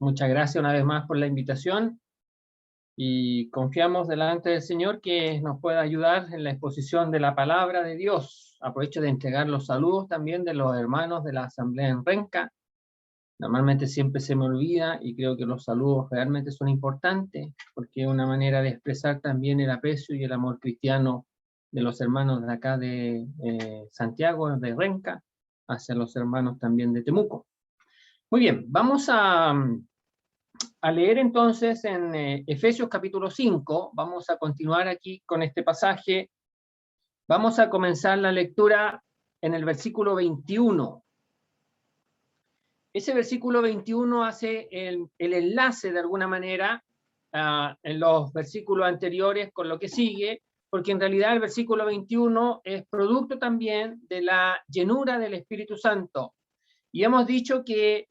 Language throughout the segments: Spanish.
Muchas gracias una vez más por la invitación y confiamos delante del Señor que nos pueda ayudar en la exposición de la palabra de Dios. Aprovecho de entregar los saludos también de los hermanos de la Asamblea en Renca. Normalmente siempre se me olvida y creo que los saludos realmente son importantes porque es una manera de expresar también el aprecio y el amor cristiano de los hermanos de acá de Santiago, de Renca, hacia los hermanos también de Temuco. Muy bien, vamos a leer entonces en Efesios capítulo 5, vamos a continuar aquí con este pasaje. Vamos a comenzar la lectura en el versículo 21. Ese versículo 21 hace el enlace de alguna manera en los versículos anteriores con lo que sigue, porque en realidad el versículo 21 es producto también de la llenura del Espíritu Santo. Y hemos dicho que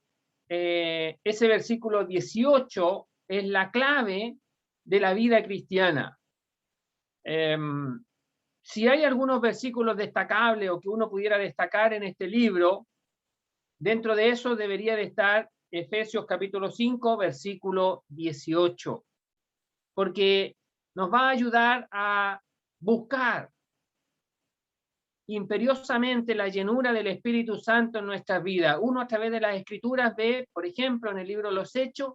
ese versículo 18 es la clave de la vida cristiana. Si hay algunos versículos destacables o que uno pudiera destacar en este libro, dentro de eso debería de estar Efesios capítulo 5, versículo 18, porque nos va a ayudar a buscar imperiosamente la llenura del Espíritu Santo en nuestras vidas. Uno a través de las Escrituras ve, por ejemplo, en el libro de los Hechos,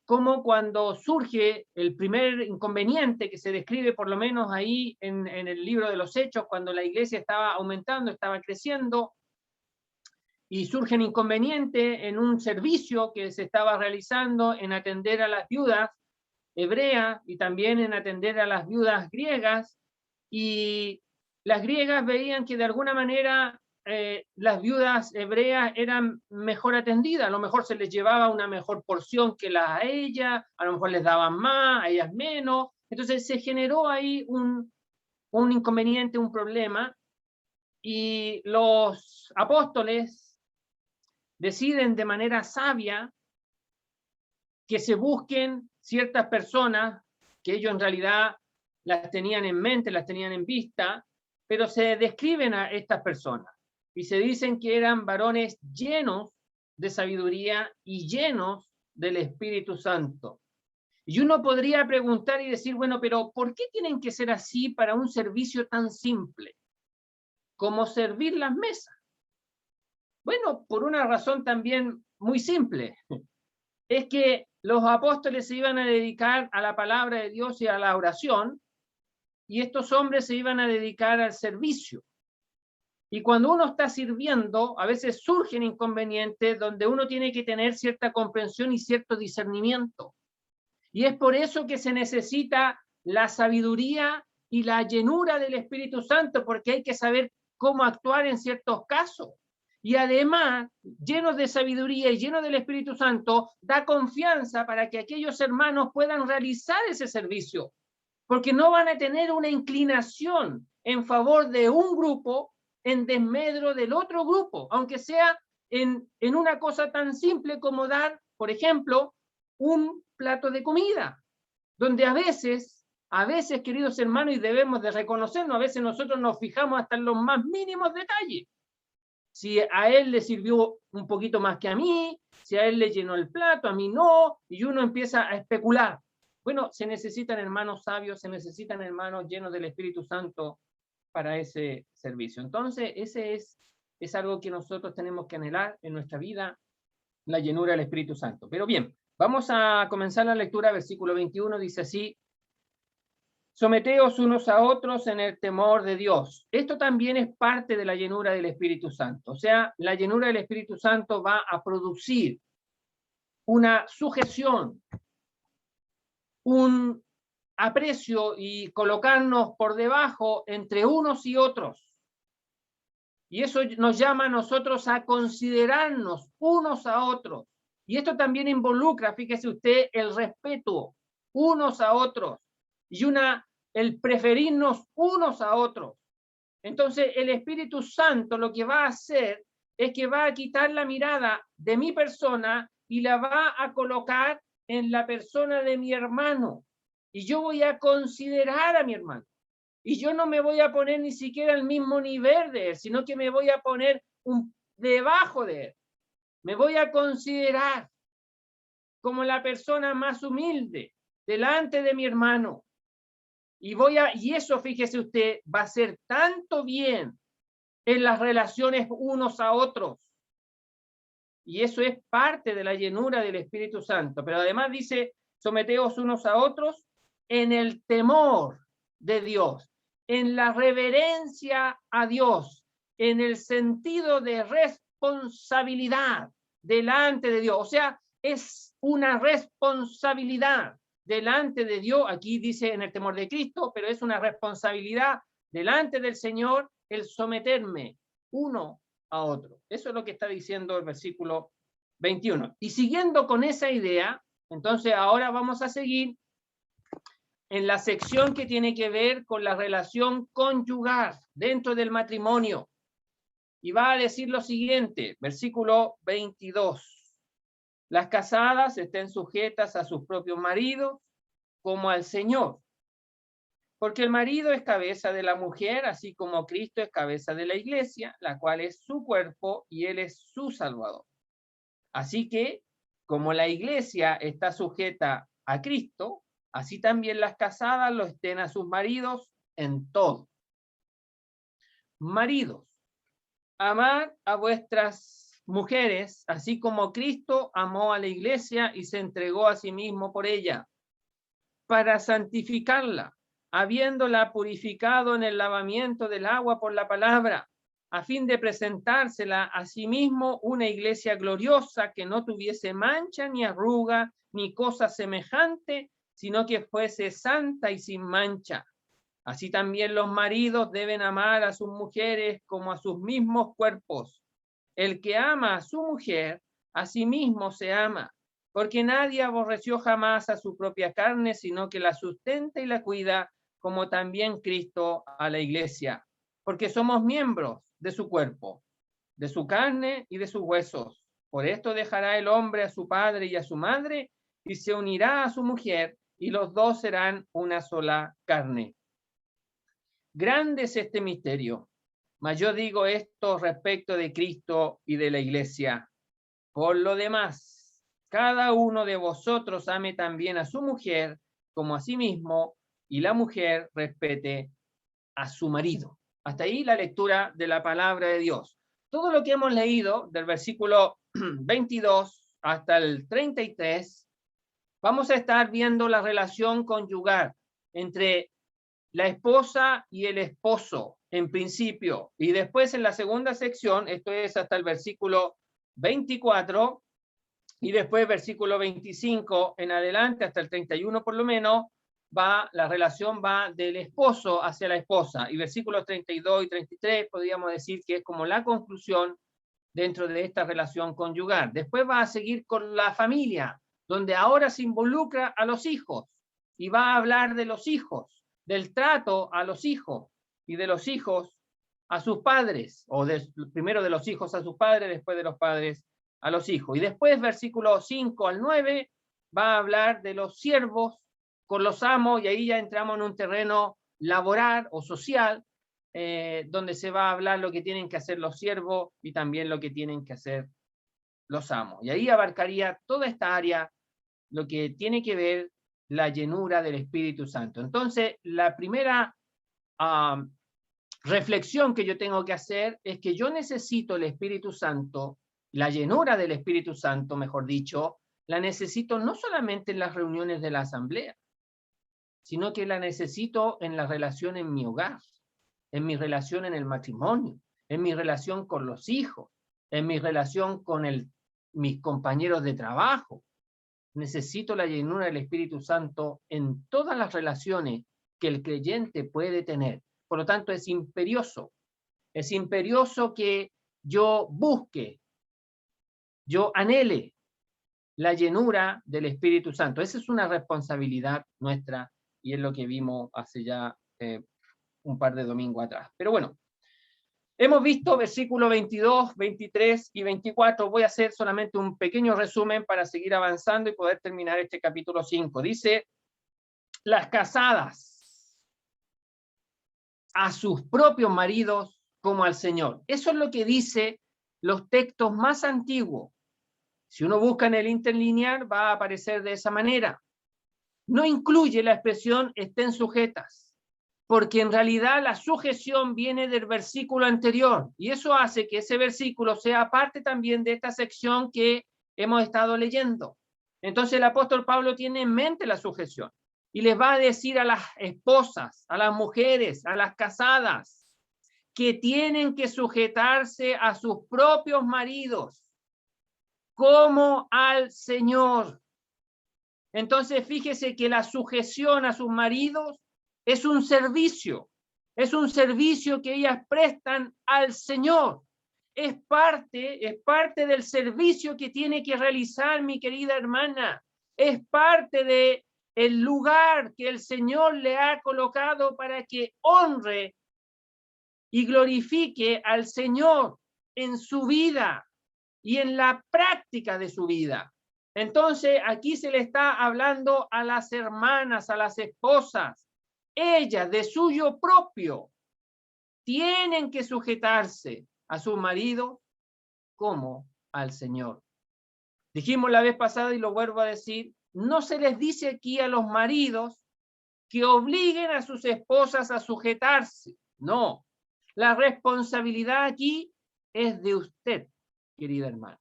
cómo cuando surge el primer inconveniente que se describe por lo menos ahí en el libro de los Hechos, cuando la iglesia estaba aumentando, estaba creciendo, y surgen inconvenientes en un servicio que se estaba realizando en atender a las viudas hebreas y también en atender a las viudas griegas, y las griegas veían que de alguna manera las viudas hebreas eran mejor atendidas, a lo mejor se les llevaba una mejor porción que a ellas, a lo mejor les daban más, a ellas menos, entonces se generó ahí un inconveniente, un problema, y los apóstoles deciden de manera sabia que se busquen ciertas personas que ellos en realidad las tenían en mente, las tenían en vista, pero se describen a estas personas y se dicen que eran varones llenos de sabiduría y llenos del Espíritu Santo. Y uno podría preguntar y decir, bueno, pero ¿por qué tienen que ser así para un servicio tan simple como servir las mesas? Bueno, por una razón también muy simple. Es que los apóstoles se iban a dedicar a la palabra de Dios y a la oración, y estos hombres se iban a dedicar al servicio. Y cuando uno está sirviendo, a veces surgen inconvenientes donde uno tiene que tener cierta comprensión y cierto discernimiento. Y es por eso que se necesita la sabiduría y la llenura del Espíritu Santo, porque hay que saber cómo actuar en ciertos casos. Y además, llenos de sabiduría y llenos del Espíritu Santo, da confianza para que aquellos hermanos puedan realizar ese servicio, porque no van a tener una inclinación en favor de un grupo en desmedro del otro grupo, aunque sea en una cosa tan simple como dar, por ejemplo, un plato de comida, donde a veces, queridos hermanos, y debemos de reconocernos, a veces nosotros nos fijamos hasta en los más mínimos detalles. Si a él le sirvió un poquito más que a mí, si a él le llenó el plato, a mí no, y uno empieza a especular. Bueno, se necesitan hermanos sabios, se necesitan hermanos llenos del Espíritu Santo para ese servicio. Entonces, ese es algo que nosotros tenemos que anhelar en nuestra vida, la llenura del Espíritu Santo. Pero bien, vamos a comenzar la lectura, versículo 21, dice así: someteos unos a otros en el temor de Dios. Esto también es parte de la llenura del Espíritu Santo. O sea, la llenura del Espíritu Santo va a producir una sujeción, un aprecio y colocarnos por debajo entre unos y otros. Y eso nos llama a nosotros a considerarnos unos a otros. Y esto también involucra, fíjese usted, el respeto unos a otros y el preferirnos unos a otros. Entonces, el Espíritu Santo lo que va a hacer es que va a quitar la mirada de mi persona y la va a colocar en la persona de mi hermano. Y yo voy a considerar a mi hermano. Y yo no me voy a poner ni siquiera al mismo nivel de él, sino que me voy a poner debajo de él. Me voy a considerar. como la persona más humilde delante de mi hermano. Y eso, fíjese usted, va a hacer tanto bien en las relaciones unos a otros. Y eso es parte de la llenura del Espíritu Santo. Pero además dice, someteos unos a otros en el temor de Dios, en la reverencia a Dios, en el sentido de responsabilidad delante de Dios. O sea, es una responsabilidad delante de Dios. Aquí dice en el temor de Cristo, pero es una responsabilidad delante del Señor el someterme uno a otro. Eso es lo que está diciendo el versículo 21. Y siguiendo con esa idea, entonces ahora vamos a seguir en la sección que tiene que ver con la relación conyugal dentro del matrimonio. Y va a decir lo siguiente, versículo 22. Las casadas estén sujetas a sus propios maridos como al Señor. Porque el marido es cabeza de la mujer, así como Cristo es cabeza de la iglesia, la cual es su cuerpo y él es su salvador. Así que, como la iglesia está sujeta a Cristo, así también las casadas lo estén a sus maridos en todo. Maridos, amad a vuestras mujeres, así como Cristo amó a la iglesia y se entregó a sí mismo por ella, para santificarla, habiéndola purificado en el lavamiento del agua por la palabra, a fin de presentársela a sí mismo una iglesia gloriosa que no tuviese mancha ni arruga ni cosa semejante, sino que fuese santa y sin mancha. Así también los maridos deben amar a sus mujeres como a sus mismos cuerpos. El que ama a su mujer, a sí mismo se ama, porque nadie aborreció jamás a su propia carne, sino que la sustenta y la cuida, como también Cristo a la iglesia, porque somos miembros de su cuerpo, de su carne y de sus huesos. Por esto dejará el hombre a su padre y a su madre, y se unirá a su mujer, y los dos serán una sola carne. Grande es este misterio, mas yo digo esto respecto de Cristo y de la iglesia. Por lo demás, cada uno de vosotros ame también a su mujer como a sí mismo, y la mujer respete a su marido. Hasta ahí la lectura de la palabra de Dios. Todo lo que hemos leído del versículo 22 hasta el 33, vamos a estar viendo la relación conyugal entre la esposa y el esposo en principio, y después en la segunda sección, esto es hasta el versículo 24, y después versículo 25 en adelante, hasta el 31 por lo menos, la relación va del esposo hacia la esposa, y versículos 32 y 33 podríamos decir que es como la conclusión dentro de esta relación conyugal. Después va a seguir con la familia, donde ahora se involucra a los hijos, y va a hablar de los hijos, del trato a los hijos, y de los hijos a sus padres, o primero de los hijos a sus padres, después de los padres a los hijos. Y después, versículos 5 al 9, va a hablar de los siervos con los amos, y ahí ya entramos en un terreno laboral o social, donde se va a hablar lo que tienen que hacer los siervos y también lo que tienen que hacer los amos. Y ahí abarcaría toda esta área, lo que tiene que ver la llenura del Espíritu Santo. Entonces, la primera reflexión que yo tengo que hacer es que yo necesito el Espíritu Santo, la llenura del Espíritu Santo, mejor dicho, la necesito no solamente en las reuniones de la asamblea, sino que la necesito en la relación en mi hogar, en mi relación en el matrimonio, en mi relación con los hijos, en mi relación con mis compañeros de trabajo. Necesito la llenura del Espíritu Santo en todas las relaciones que el creyente puede tener. Por lo tanto, es imperioso que yo busque, yo anhele la llenura del Espíritu Santo. Esa es una responsabilidad nuestra y es lo que vimos hace ya un par de domingos atrás. Pero bueno, hemos visto versículos 22, 23 y 24. Voy a hacer solamente un pequeño resumen para seguir avanzando y poder terminar este capítulo 5. Dice, las casadas a sus propios maridos como al Señor. Eso es lo que dice los textos más antiguos. Si uno busca en el interlinear, va a aparecer de esa manera. No incluye la expresión estén sujetas, porque en realidad la sujeción viene del versículo anterior, y eso hace que ese versículo sea parte también de esta sección que hemos estado leyendo. Entonces el apóstol Pablo tiene en mente la sujeción, y les va a decir a las esposas, a las mujeres, a las casadas, que tienen que sujetarse a sus propios maridos, como al Señor. Entonces, fíjese que la sujeción a sus maridos es un servicio que ellas prestan al Señor. Es parte del servicio que tiene que realizar mi querida hermana. Es parte del lugar que el Señor le ha colocado para que honre y glorifique al Señor en su vida y en la práctica de su vida. Entonces, aquí se le está hablando a las hermanas, a las esposas. Ellas, de suyo propio, tienen que sujetarse a su marido como al Señor. Dijimos la vez pasada y lo vuelvo a decir, no se les dice aquí a los maridos que obliguen a sus esposas a sujetarse. No, la responsabilidad aquí es de usted, querida hermana.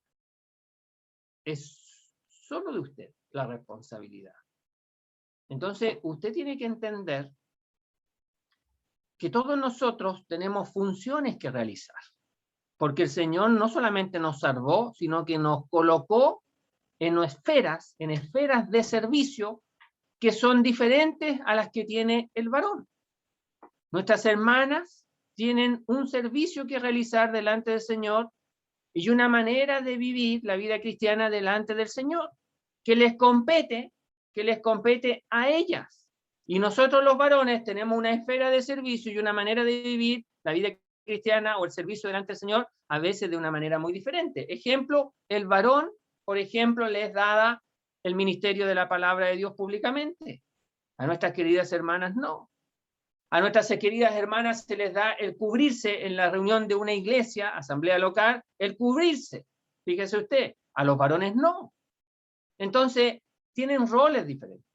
Es solo de usted la responsabilidad. Entonces, usted tiene que entender que todos nosotros tenemos funciones que realizar, porque el Señor no solamente nos salvó, sino que nos colocó en esferas de servicio que son diferentes a las que tiene el varón. Nuestras hermanas tienen un servicio que realizar delante del Señor y una manera de vivir la vida cristiana delante del Señor, que les compete a ellas. Y nosotros los varones tenemos una esfera de servicio y una manera de vivir la vida cristiana o el servicio delante del Señor, a veces de una manera muy diferente. Ejemplo, el varón, por ejemplo, les dada el ministerio de la palabra de Dios públicamente. A nuestras queridas hermanas no. A nuestras queridas hermanas se les da el cubrirse en la reunión de una iglesia, asamblea local, el cubrirse. Fíjese usted, a los varones no. Entonces, tienen roles diferentes.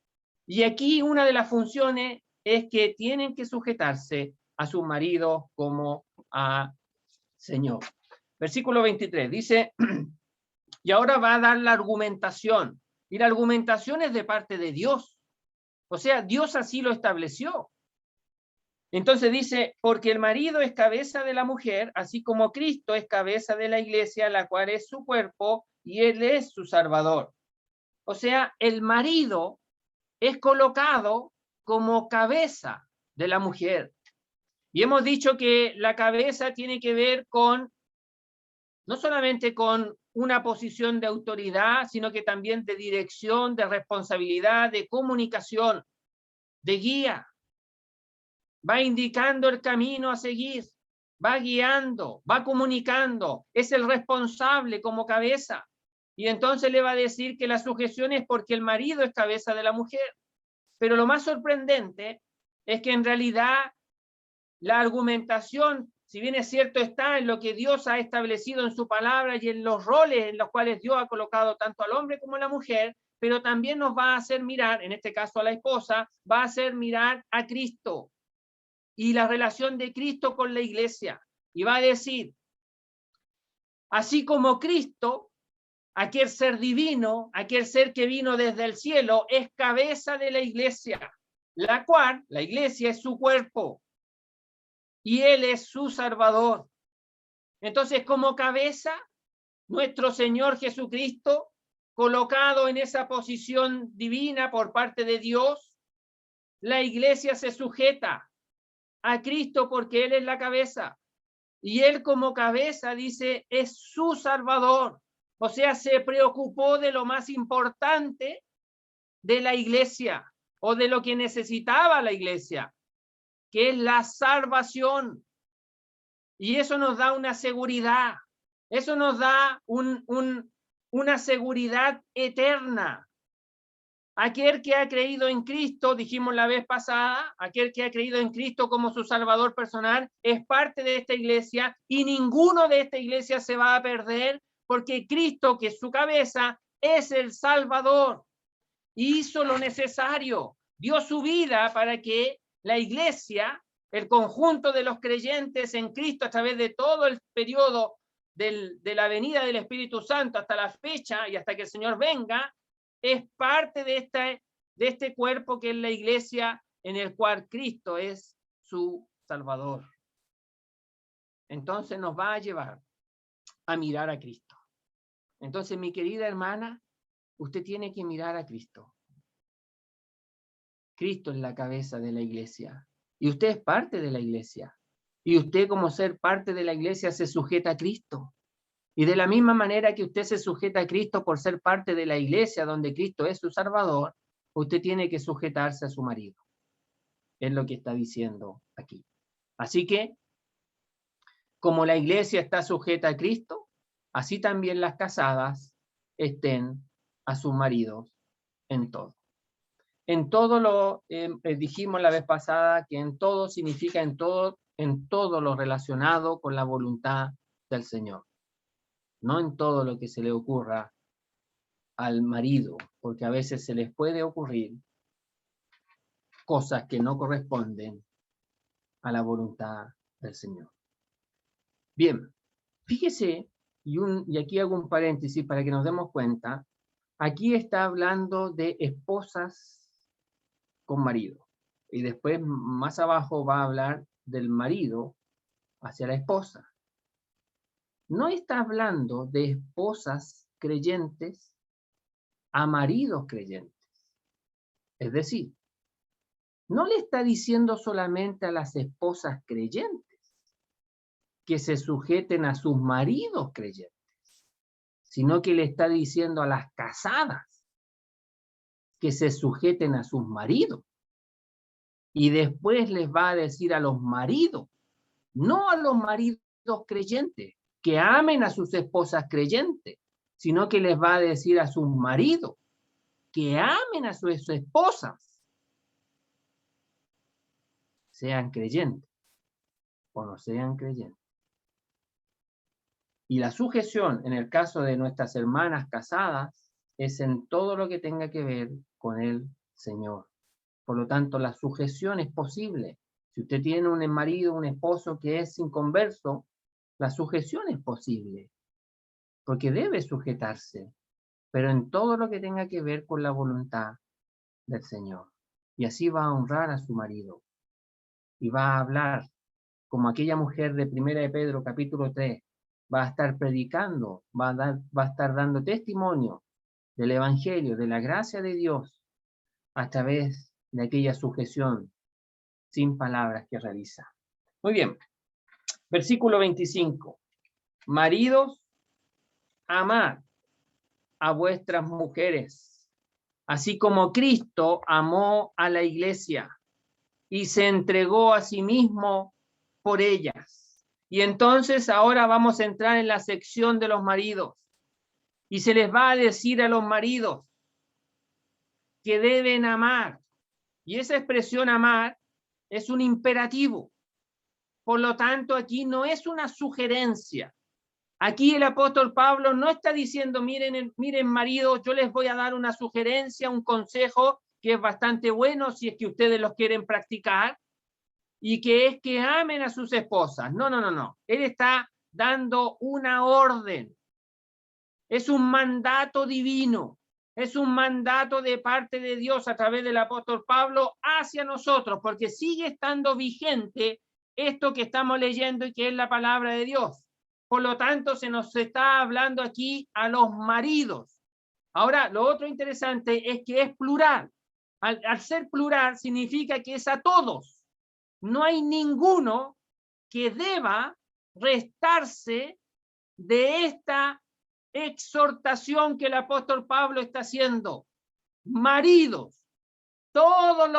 Y aquí una de las funciones es que tienen que sujetarse a sus maridos como a Señor. Versículo 23 dice, y ahora va a dar la argumentación. Y la argumentación es de parte de Dios. O sea, Dios así lo estableció. Entonces dice, porque el marido es cabeza de la mujer, así como Cristo es cabeza de la iglesia, la cual es su cuerpo, y él es su salvador. O sea, el marido es colocado como cabeza de la mujer. Y hemos dicho que la cabeza tiene que ver con, no solamente con una posición de autoridad, sino que también de dirección, de responsabilidad, de comunicación, de guía. Va indicando el camino a seguir, va guiando, va comunicando, es el responsable como cabeza. Y entonces le va a decir que la sujeción es porque el marido es cabeza de la mujer. Pero lo más sorprendente es que en realidad la argumentación, si bien es cierto, está en lo que Dios ha establecido en su palabra y en los roles en los cuales Dios ha colocado tanto al hombre como a la mujer, pero también nos va a hacer mirar, en este caso a la esposa, va a hacer mirar a Cristo y la relación de Cristo con la iglesia. Y va a decir, así como Cristo, aquel ser divino, aquel ser que vino desde el cielo, es cabeza de la iglesia, la cual, la iglesia es su cuerpo, y él es su salvador. Entonces, como cabeza, nuestro Señor Jesucristo, colocado en esa posición divina por parte de Dios, la iglesia se sujeta a Cristo porque él es la cabeza. Y él como cabeza, dice, es su salvador. O sea, se preocupó de lo más importante de la iglesia o de lo que necesitaba la iglesia, que es la salvación. Y eso nos da una seguridad, eso nos da una seguridad eterna. Aquel que ha creído en Cristo, dijimos la vez pasada, aquel que ha creído en Cristo como su salvador personal, es parte de esta iglesia y ninguno de esta iglesia se va a perder porque Cristo, que es su cabeza, es el Salvador. Hizo lo necesario, dio su vida para que la iglesia, el conjunto de los creyentes en Cristo a través de todo el periodo de la venida del Espíritu Santo hasta la fecha y hasta que el Señor venga, es parte de este cuerpo que es la iglesia, en el cual Cristo es su Salvador. Entonces nos va a llevar a mirar a Cristo. Entonces, mi querida hermana, usted tiene que mirar a Cristo. Cristo es la cabeza de la iglesia. Y usted es parte de la iglesia. Y usted, como ser parte de la iglesia, se sujeta a Cristo. Y de la misma manera que usted se sujeta a Cristo por ser parte de la iglesia donde Cristo es su Salvador, usted tiene que sujetarse a su marido. Es lo que está diciendo aquí. Así que, como la iglesia está sujeta a Cristo, así también las casadas estén a sus maridos en todo. En todo lo dijimos la vez pasada que en todo significa en todo lo relacionado con la voluntad del Señor. No en todo lo que se le ocurra al marido, porque a veces se les puede ocurrir cosas que no corresponden a la voluntad del Señor. Bien, fíjese, y aquí hago un paréntesis para que nos demos cuenta, aquí está hablando de esposas con marido. Y después, más abajo, va a hablar del marido hacia la esposa. No está hablando de esposas creyentes a maridos creyentes. Es decir, no le está diciendo solamente a las esposas creyentes que se sujeten a sus maridos creyentes, sino que le está diciendo a las casadas que se sujeten a sus maridos. Y después les va a decir a los maridos, no a los maridos creyentes, que amen a sus esposas creyentes, sino que les va a decir a sus maridos que amen a sus esposas, sean creyentes o no sean creyentes. Y la sujeción, en el caso de nuestras hermanas casadas, es en todo lo que tenga que ver con el Señor. Por lo tanto, la sujeción es posible. Si usted tiene un marido, un esposo que es inconverso, la sujeción es posible, porque debe sujetarse, pero en todo lo que tenga que ver con la voluntad del Señor. Y así va a honrar a su marido. Y va a hablar como aquella mujer de 1 de Pedro, capítulo 3, va a estar predicando, va a estar dando testimonio del Evangelio, de la gracia de Dios, a través de aquella sujeción sin palabras que realiza. Muy bien. Versículo 25. Maridos, amad a vuestras mujeres, así como Cristo amó a la iglesia y se entregó a sí mismo por ellas. Y entonces ahora vamos a entrar en la sección de los maridos. Y se les va a decir a los maridos que deben amar. Y esa expresión amar es un imperativo. Por lo tanto, aquí no es una sugerencia. Aquí el apóstol Pablo no está diciendo, miren maridos, yo les voy a dar una sugerencia, un consejo que es bastante bueno si es que ustedes los quieren practicar, y que es que amen a sus esposas. No, no, no, no. Él está dando una orden. Es un mandato divino. Es un mandato de parte de Dios a través del apóstol Pablo hacia nosotros, porque sigue estando vigente esto que estamos leyendo y que es la palabra de Dios. Por lo tanto, se nos está hablando aquí a los maridos. Ahora, lo otro interesante es que es plural. Al ser plural significa que es a todos. No hay ninguno que deba restarse de esta exhortación que el apóstol Pablo está haciendo. Maridos, todos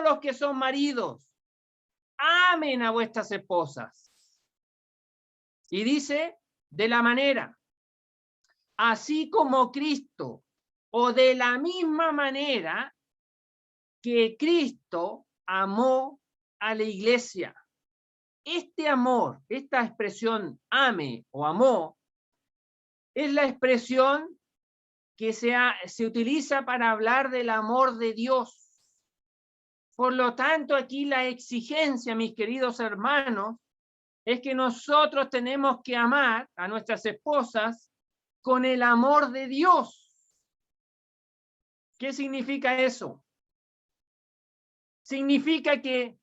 los que son maridos, amen a vuestras esposas. Y dice, de la manera, así como Cristo, o de la misma manera que Cristo amó a la iglesia este amor, esta expresión ame o amó, es la expresión que se utiliza para hablar del amor de Dios. Por lo tanto, aquí la exigencia, mis queridos hermanos, es que nosotros tenemos que amar a nuestras esposas con el amor de Dios. ¿Qué significa eso? Significa que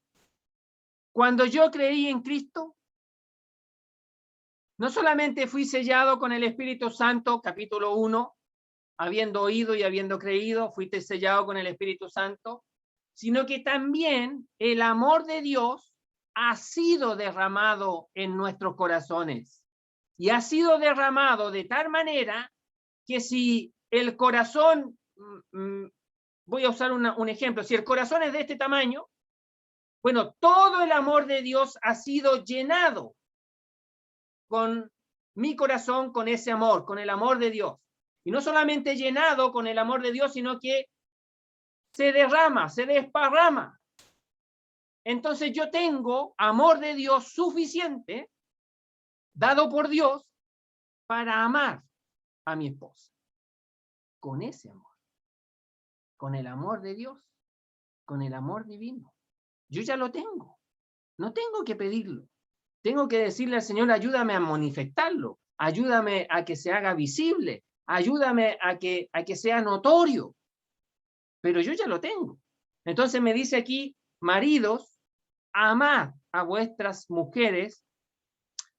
cuando yo creí en Cristo, no solamente fui sellado con el Espíritu Santo, capítulo 1, habiendo oído y habiendo creído, fuiste sellado con el Espíritu Santo, sino que también el amor de Dios ha sido derramado en nuestros corazones. Y ha sido derramado de tal manera que si el corazón, voy a usar un ejemplo, si el corazón es de este tamaño, bueno, todo el amor de Dios ha sido llenado con mi corazón, con ese amor, con el amor de Dios. Y no solamente llenado con el amor de Dios, sino que se derrama, se desparrama. Entonces yo tengo amor de Dios suficiente, dado por Dios, para amar a mi esposa. Con ese amor. Con el amor de Dios. Con el amor divino. Yo ya lo tengo. No tengo que pedirlo. Tengo que decirle al Señor, ayúdame a manifestarlo. Ayúdame a que se haga visible. Ayúdame a que sea notorio. Pero yo ya lo tengo. Entonces me dice aquí, maridos, amad a vuestras mujeres,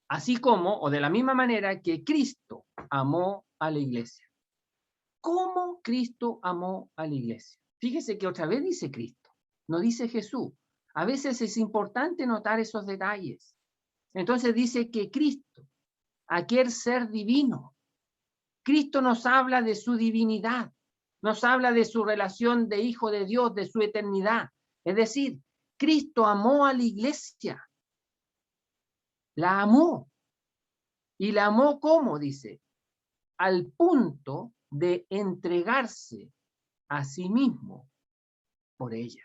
así como, o de la misma manera que Cristo amó a la iglesia. ¿Cómo Cristo amó a la iglesia? Fíjese que otra vez dice Cristo, no dice Jesús. A veces es importante notar esos detalles. Entonces dice que Cristo, aquel ser divino, Cristo nos habla de su divinidad, nos habla de su relación de hijo de Dios, de su eternidad. Es decir, Cristo amó a la iglesia, la amó. ¿Y la amó cómo? Dice, al punto de entregarse a sí mismo por ella.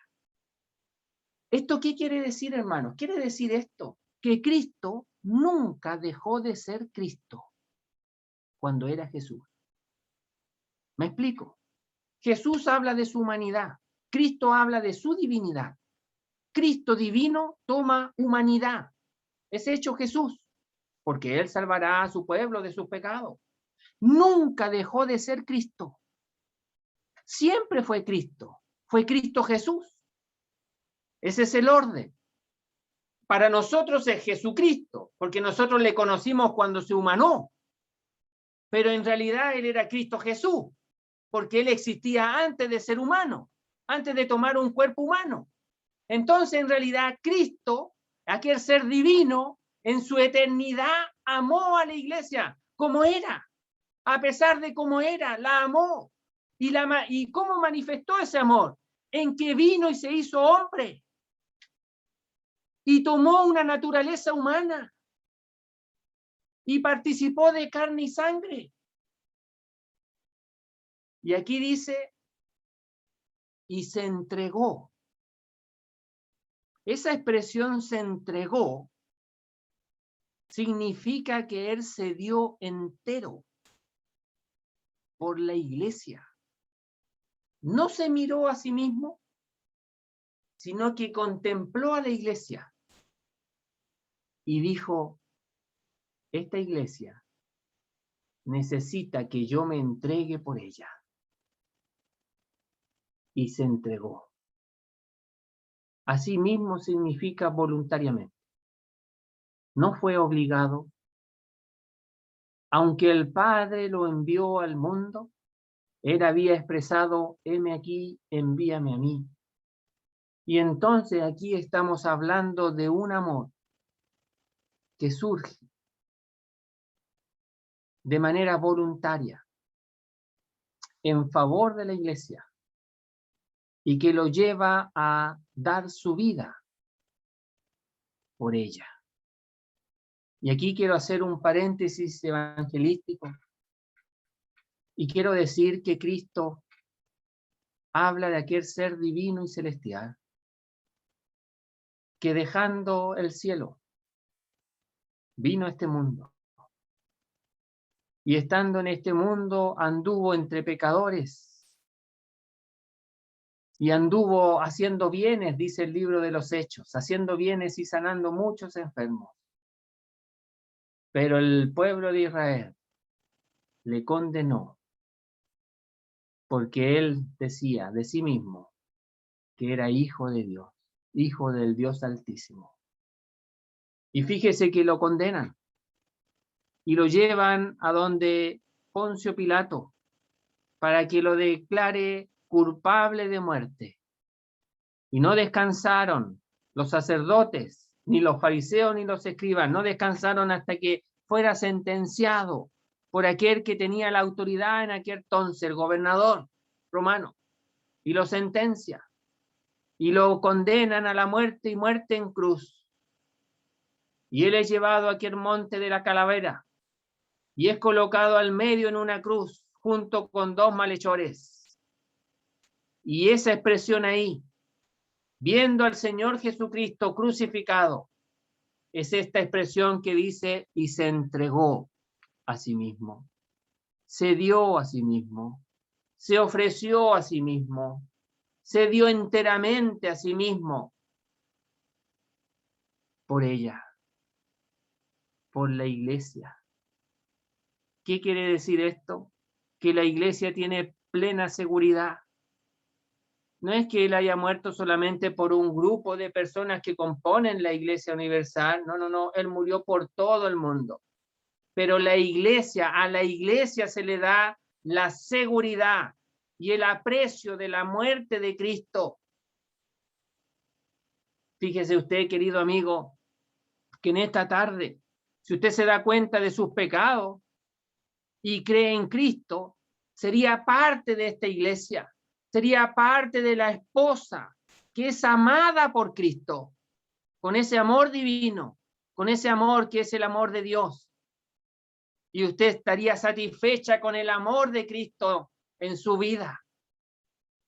¿Esto qué quiere decir, hermanos? Quiere decir esto, que Cristo nunca dejó de ser Cristo cuando era Jesús. ¿Me explico? Jesús habla de su humanidad, Cristo habla de su divinidad. Cristo divino toma humanidad, es hecho Jesús, porque Él salvará a su pueblo de sus pecados. Nunca dejó de ser Cristo. Siempre fue Cristo Jesús. Ese es el orden. Para nosotros es Jesucristo, porque nosotros le conocimos cuando se humanó. Pero en realidad Él era Cristo Jesús, porque Él existía antes de ser humano, antes de tomar un cuerpo humano. Entonces, en realidad, Cristo, aquel ser divino, en su eternidad, amó a la iglesia como era. A pesar de cómo era, la amó. ¿Y cómo manifestó ese amor? En que vino y se hizo hombre. Y tomó una naturaleza humana. Y participó de carne y sangre. Y aquí dice, y se entregó. Esa expresión se entregó significa que Él se dio entero por la iglesia. No se miró a sí mismo, sino que contempló a la iglesia y dijo, esta iglesia necesita que yo me entregue por ella. Y se entregó. Asimismo significa voluntariamente. No fue obligado. Aunque el Padre lo envió al mundo, Él había expresado, heme aquí, envíame a mí. Y entonces aquí estamos hablando de un amor que surge de manera voluntaria en favor de la iglesia y que lo lleva a dar su vida por ella. Y aquí quiero hacer un paréntesis evangelístico y quiero decir que Cristo habla de aquel ser divino y celestial que dejando el cielo, vino a este mundo. Y estando en este mundo, anduvo entre pecadores. Y anduvo haciendo bienes, dice el libro de los Hechos, haciendo bienes y sanando muchos enfermos. Pero el pueblo de Israel le condenó, porque él decía de sí mismo que era hijo de Dios, hijo del Dios Altísimo. Y fíjese que lo condenan y lo llevan a donde Poncio Pilato para que lo declare culpable de muerte. Y no descansaron los sacerdotes, ni los fariseos, ni los escribas, no descansaron hasta que fuera sentenciado por aquel que tenía la autoridad en aquel entonces, el gobernador romano, y lo sentencia, y lo condenan a la muerte y muerte en cruz. Y él es llevado a aquel monte de la calavera, y es colocado al medio en una cruz, junto con dos malhechores. Y esa expresión ahí, viendo al Señor Jesucristo crucificado, es esta expresión que dice, y se entregó a sí mismo, se dio a sí mismo, se ofreció a sí mismo, se dio enteramente a sí mismo por ella, por la iglesia. ¿Qué quiere decir esto? Que la iglesia tiene plena seguridad. No es que él haya muerto solamente por un grupo de personas que componen la iglesia universal, no, él murió por todo el mundo. Pero la iglesia, a la iglesia se le da la seguridad y el aprecio de la muerte de Cristo. Fíjese usted, querido amigo, que en esta tarde, si usted se da cuenta de sus pecados y cree en Cristo, sería parte de esta iglesia, sería parte de la esposa que es amada por Cristo, con ese amor divino, con ese amor que es el amor de Dios. Y usted estaría satisfecha con el amor de Cristo en su vida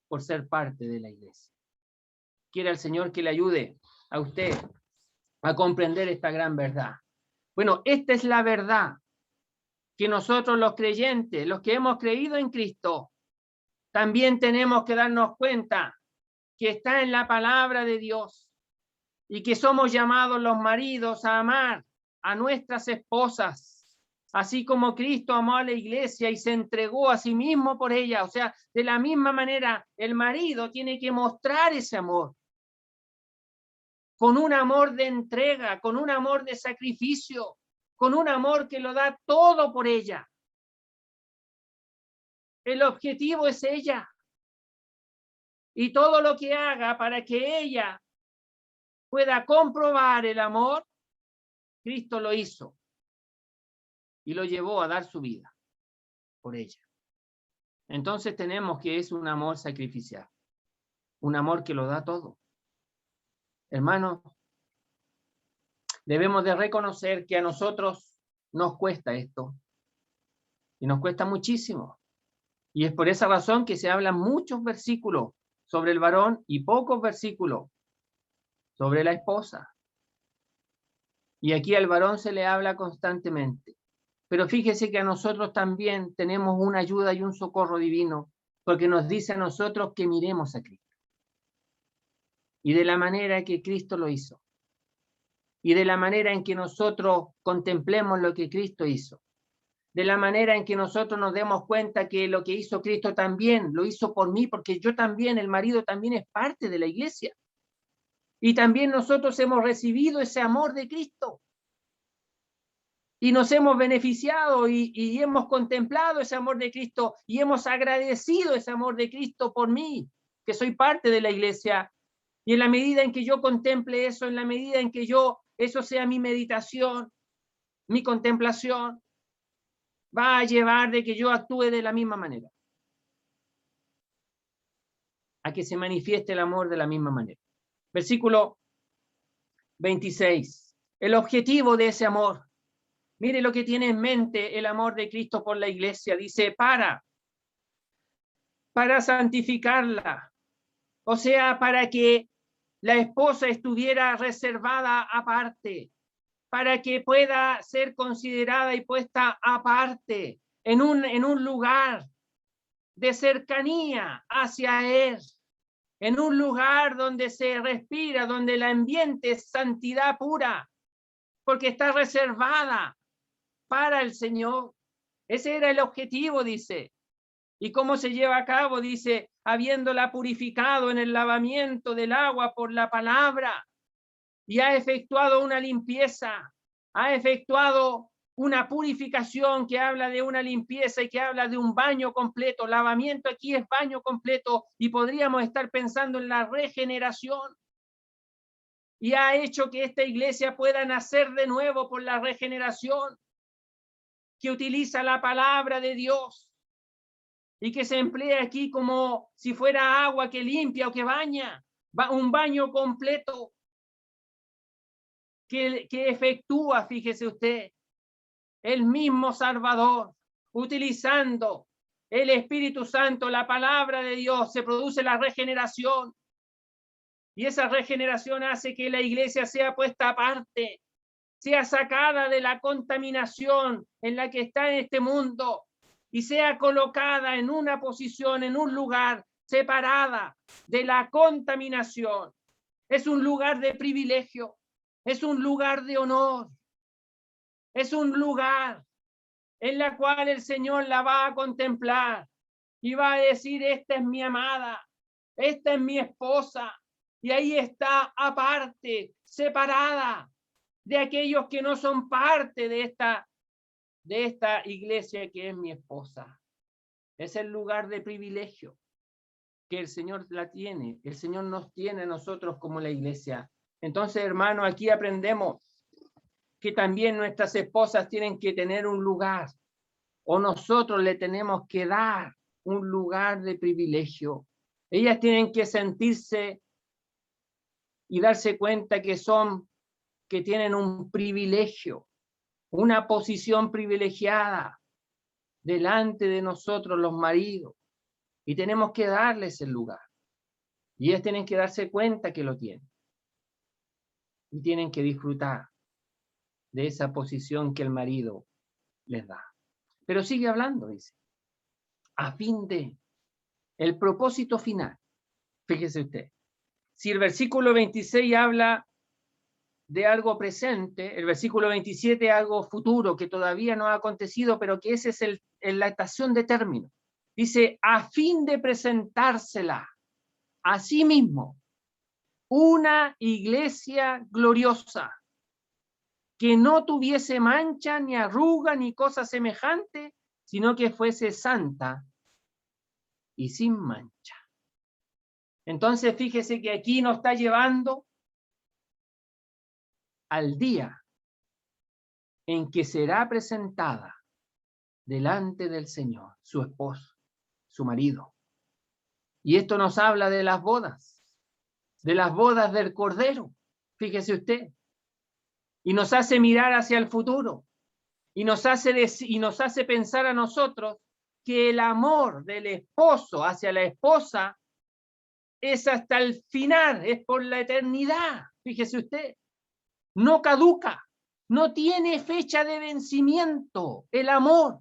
por ser parte de la iglesia. Quiere el Señor que le ayude a usted a comprender esta gran verdad. Bueno, esta es la verdad que nosotros los creyentes, los que hemos creído en Cristo, también tenemos que darnos cuenta que está en la palabra de Dios y que somos llamados los maridos a amar a nuestras esposas, así como Cristo amó a la iglesia y se entregó a sí mismo por ella. O sea, de la misma manera, el marido tiene que mostrar ese amor, con un amor de entrega, con un amor de sacrificio, con un amor que lo da todo por ella. El objetivo es ella. Y todo lo que haga para que ella pueda comprobar el amor, Cristo lo hizo y lo llevó a dar su vida por ella. Entonces tenemos que es un amor sacrificial, un amor que lo da todo. Hermanos, debemos de reconocer que a nosotros nos cuesta esto y nos cuesta muchísimo. Y es por esa razón que se hablan muchos versículos sobre el varón y pocos versículos sobre la esposa. Y aquí al varón se le habla constantemente. Pero fíjese que a nosotros también tenemos una ayuda y un socorro divino, porque nos dice a nosotros que miremos a Cristo. Y de la manera que Cristo lo hizo. Y de la manera en que nosotros contemplemos lo que Cristo hizo. De la manera en que nosotros nos demos cuenta que lo que hizo Cristo también lo hizo por mí, porque yo también, el marido también es parte de la iglesia. Y también nosotros hemos recibido ese amor de Cristo. Y nos hemos beneficiado y hemos contemplado ese amor de Cristo y hemos agradecido ese amor de Cristo por mí, que soy parte de la iglesia. Y en la medida en que yo contemple eso, en la medida en que eso sea mi meditación, mi contemplación, va a llevar de que yo actúe de la misma manera. A que se manifieste el amor de la misma manera. Versículo 26. El objetivo de ese amor. Mire lo que tiene en mente el amor de Cristo por la iglesia. Dice, para santificarla. O sea, para que la esposa estuviera reservada aparte. para que pueda ser considerada y puesta aparte en un lugar de cercanía hacia Él, en un lugar donde se respira, donde el ambiente es santidad pura, porque está reservada para el Señor. Ese era el objetivo, dice. ¿Y cómo se lleva a cabo? Dice, habiéndola purificado en el lavamiento del agua por la palabra, y ha efectuado una limpieza, ha efectuado una purificación que habla de una limpieza y que habla de un baño completo. Lavamiento aquí es baño completo, y podríamos estar pensando en la regeneración. Y ha hecho que esta iglesia pueda nacer de nuevo por la regeneración, que utiliza la palabra de Dios y que se emplea aquí como si fuera agua que limpia o que baña, un baño completo que efectúa, fíjese usted, el mismo Salvador, utilizando el Espíritu Santo, la palabra de Dios, se produce la regeneración. Y esa regeneración hace que la iglesia sea puesta aparte, sea sacada de la contaminación en la que está en este mundo y sea colocada en una posición, en un lugar separada de la contaminación. Es un lugar de privilegio, es un lugar de honor, es un lugar en la cual el Señor la va a contemplar y va a decir, esta es mi amada, esta es mi esposa, y ahí está aparte, separada de aquellos que no son parte de esta iglesia que es mi esposa. Es el lugar de privilegio que el Señor la tiene. El Señor nos tiene a nosotros como la iglesia. Entonces, hermano, aquí aprendemos que también nuestras esposas tienen que tener un lugar, o nosotros le tenemos que dar un lugar de privilegio. Ellas tienen que sentirse y darse cuenta que tienen un privilegio, una posición privilegiada delante de nosotros los maridos, y tenemos que darles el lugar. Y ellas tienen que darse cuenta que lo tienen. Y tienen que disfrutar de esa posición que el marido les da. Pero sigue hablando, dice, a fin de el propósito final. Fíjese usted, si el versículo 26 habla de algo presente, el versículo 27 algo futuro que todavía no ha acontecido, pero que ese es la estación de término. Dice, a fin de presentársela a sí mismo, una iglesia gloriosa, que no tuviese mancha, ni arruga, ni cosa semejante, sino que fuese santa y sin mancha. Entonces, fíjese que aquí nos está llevando al día en que será presentada delante del Señor, su esposo, su marido. Y esto nos habla de las bodas del Cordero, fíjese usted, y nos hace mirar hacia el futuro, y nos hace pensar a nosotros que el amor del esposo hacia la esposa es hasta el final, es por la eternidad, fíjese usted, no caduca, no tiene fecha de vencimiento. El amor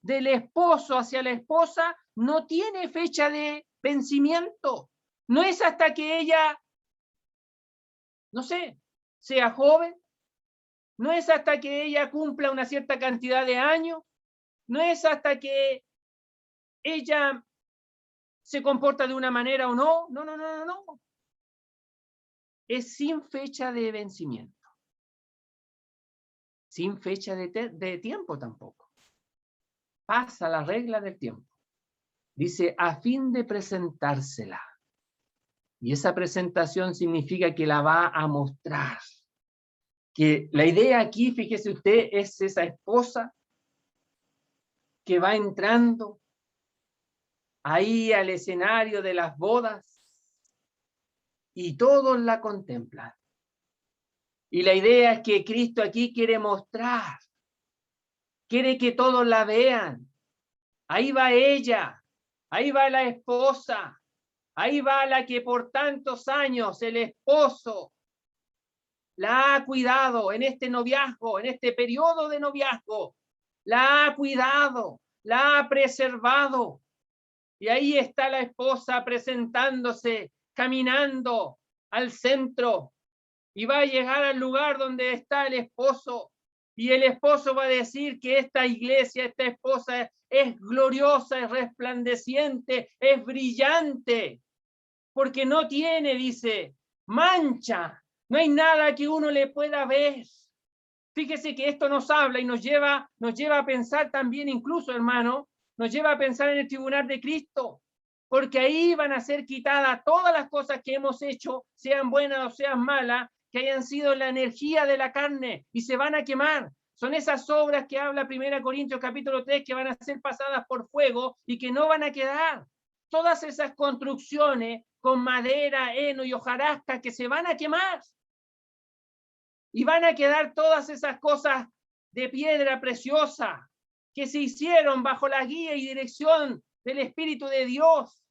del esposo hacia la esposa no tiene fecha de vencimiento. No es hasta que ella, no sé, sea joven, no es hasta que ella cumpla una cierta cantidad de años, no es hasta que ella se comporta de una manera o no, no. Es sin fecha de vencimiento, sin fecha de tiempo tampoco. Pasa la regla del tiempo. Dice, a fin de presentársela. Y esa presentación significa que la va a mostrar. Que la idea aquí, fíjese usted, es esa esposa que va entrando ahí al escenario de las bodas y todos la contemplan. Y la idea es que Cristo aquí quiere mostrar, quiere que todos la vean. Ahí va ella, ahí va la esposa, ahí va la que por tantos años el esposo la ha cuidado en este noviazgo, en este periodo de noviazgo, la ha cuidado, la ha preservado. Y ahí está la esposa presentándose, caminando al centro, y va a llegar al lugar donde está el esposo, y el esposo va a decir que esta iglesia, esta esposa es gloriosa, es resplandeciente, es brillante, porque no tiene, dice, mancha, no hay nada que uno le pueda ver. Fíjese que esto nos habla y nos lleva a pensar también, incluso, hermano, nos lleva a pensar en el tribunal de Cristo, porque ahí van a ser quitadas todas las cosas que hemos hecho, sean buenas o sean malas, que hayan sido la energía de la carne, y se van a quemar. Son esas obras que habla 1 Corintios capítulo 3, que van a ser pasadas por fuego y que no van a quedar. Todas esas construcciones con madera, heno y hojarasca que se van a quemar. Y van a quedar todas esas cosas de piedra preciosa que se hicieron bajo la guía y dirección del Espíritu de Dios.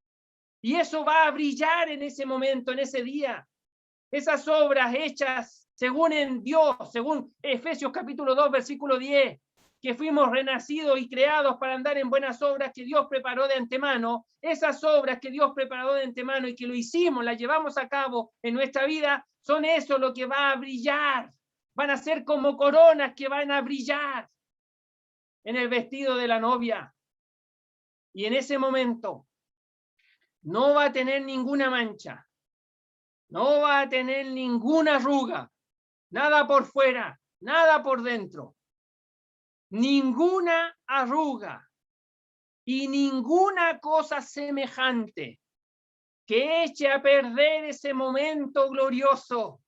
Y eso va a brillar en ese momento, en ese día. Esas obras hechas según en Dios, según Efesios capítulo 2, versículo 10, que fuimos renacidos y creados para andar en buenas obras que Dios preparó de antemano. Esas obras que Dios preparó de antemano y que lo hicimos, las llevamos a cabo en nuestra vida, son eso lo que va a brillar. Van a ser como coronas que van a brillar en el vestido de la novia. Y en ese momento no va a tener ninguna mancha, no va a tener ninguna arruga, nada por fuera, nada por dentro, ninguna arruga y ninguna cosa semejante que eche a perder ese momento glorioso,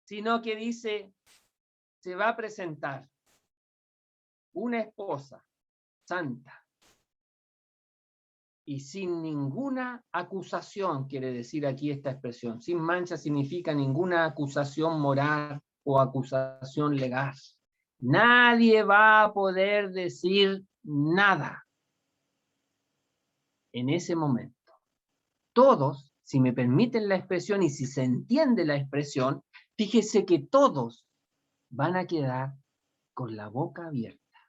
sino que dice, se va a presentar una esposa santa y sin ninguna acusación, quiere decir aquí esta expresión. Sin mancha significa ninguna acusación moral o acusación legal. Nadie va a poder decir nada en ese momento. Todos, si me permiten la expresión y si se entiende la expresión, fíjese que todos van a quedar con la boca abierta,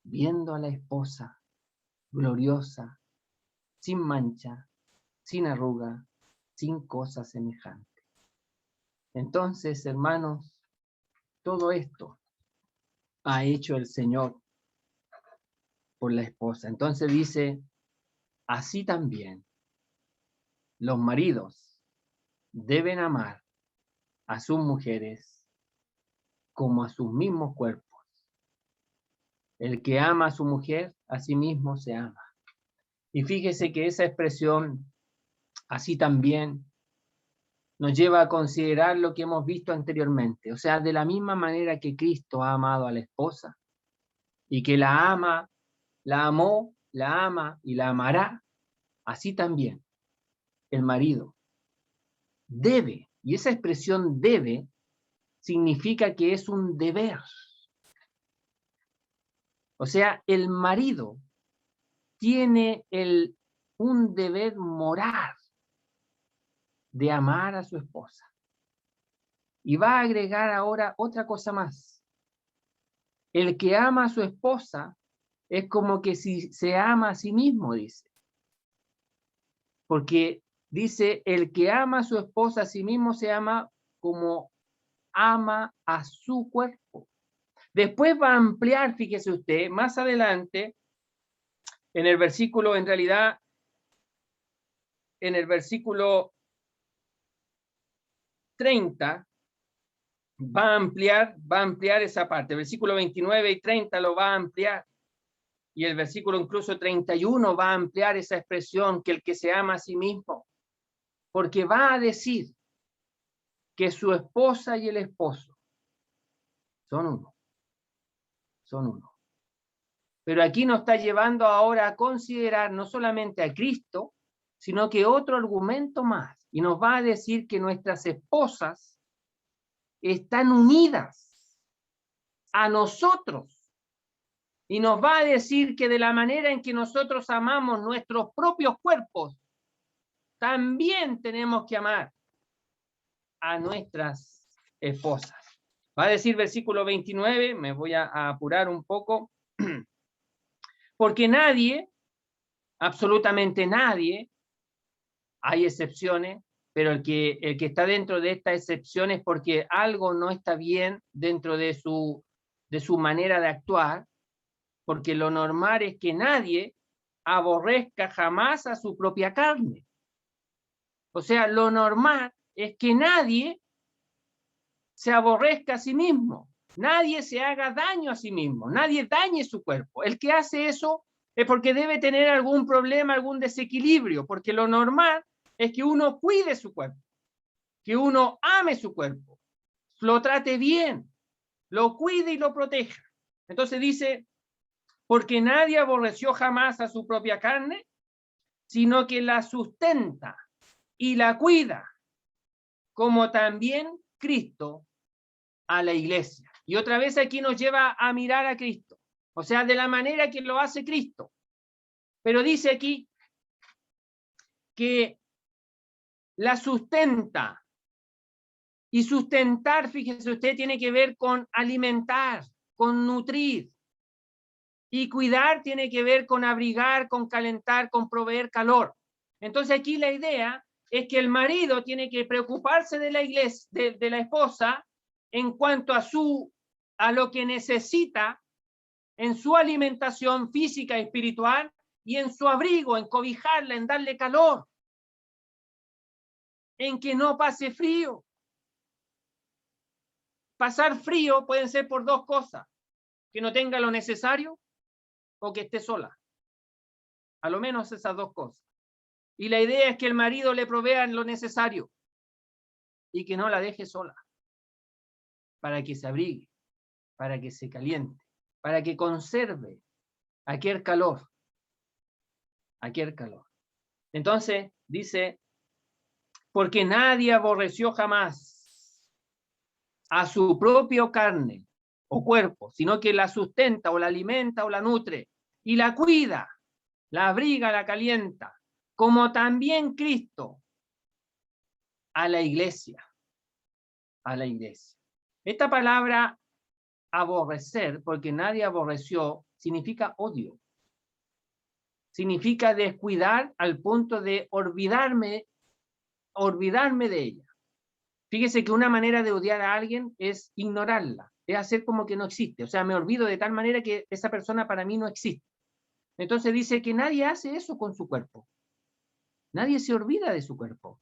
viendo a la esposa gloriosa, sin mancha, sin arruga, sin cosa semejante. Entonces, hermanos, todo esto ha hecho el Señor por la esposa. Entonces dice, así también los maridos deben amar a sus mujeres como a sus mismos cuerpos. El que ama a su mujer, a sí mismo se ama. Y fíjese que esa expresión, así también, nos lleva a considerar lo que hemos visto anteriormente. O sea, de la misma manera que Cristo ha amado a la esposa y que la ama, la amó, la ama y la amará, así también el marido debe, y esa expresión debe significa que es un deber. O sea, el marido tiene un deber moral de amar a su esposa. Y va a agregar ahora otra cosa más. El que ama a su esposa es como que si se ama a sí mismo, dice. Porque dice, el que ama a su esposa a sí mismo se ama como ama a su cuerpo. Después va a ampliar, fíjese usted, más adelante, en el versículo, en realidad, en el versículo 30, va a ampliar esa parte. El versículo 29 y 30 lo va a ampliar. Y el versículo incluso 31 va a ampliar esa expresión, que el que se ama a sí mismo. Porque va a decir que su esposa y el esposo son uno. Son uno. Pero aquí nos está llevando ahora a considerar no solamente a Cristo, sino que otro argumento más. Y nos va a decir que nuestras esposas están unidas a nosotros. Y nos va a decir que de la manera en que nosotros amamos nuestros propios cuerpos, también tenemos que amar a nuestras esposas. Va a decir versículo 29, me voy a apurar un poco, porque nadie, absolutamente nadie, hay excepciones, pero el que está dentro de esta excepción es porque algo no está bien dentro de su manera de actuar, porque lo normal es que nadie aborrezca jamás a su propia carne. O sea, lo normal es que nadie se aborrezca a sí mismo, nadie se haga daño a sí mismo, nadie dañe su cuerpo. El que hace eso es porque debe tener algún problema, algún desequilibrio, porque lo normal es que uno cuide su cuerpo, que uno ame su cuerpo, lo trate bien, lo cuide y lo proteja. Entonces dice, porque nadie aborreció jamás a su propia carne, sino que la sustenta y la cuida, como también Cristo a la iglesia. Y otra vez aquí nos lleva a mirar a Cristo, o sea, de la manera que lo hace Cristo. Pero dice aquí que la sustenta. Y sustentar, fíjese usted, tiene que ver con alimentar, con nutrir. Y cuidar tiene que ver con abrigar, con calentar, con proveer calor. Entonces aquí la idea es que el marido tiene que preocuparse de la iglesia, de la esposa, en cuanto a lo que necesita en su alimentación física y espiritual, y en su abrigo, en cobijarla, en darle calor, en que no pase frío. Pasar frío pueden ser por dos cosas: que no tenga lo necesario o que esté sola. A lo menos esas dos cosas. Y la idea es que el marido le provea lo necesario y que no la deje sola, para que se abrigue, para que se caliente, para que conserve aquel calor. Aquel calor. Entonces dice, porque nadie aborreció jamás a su propio carne o cuerpo, sino que la sustenta o la alimenta o la nutre y la cuida, la abriga, la calienta, como también Cristo a la iglesia. A la iglesia. Esta palabra aborrecer, porque nadie aborreció, significa odio. Significa descuidar al punto de olvidarme de ella. Fíjese que una manera de odiar a alguien es ignorarla, es hacer como que no existe. O sea, me olvido de tal manera que esa persona para mí no existe. Entonces dice que nadie hace eso con su cuerpo. Nadie se olvida de su cuerpo.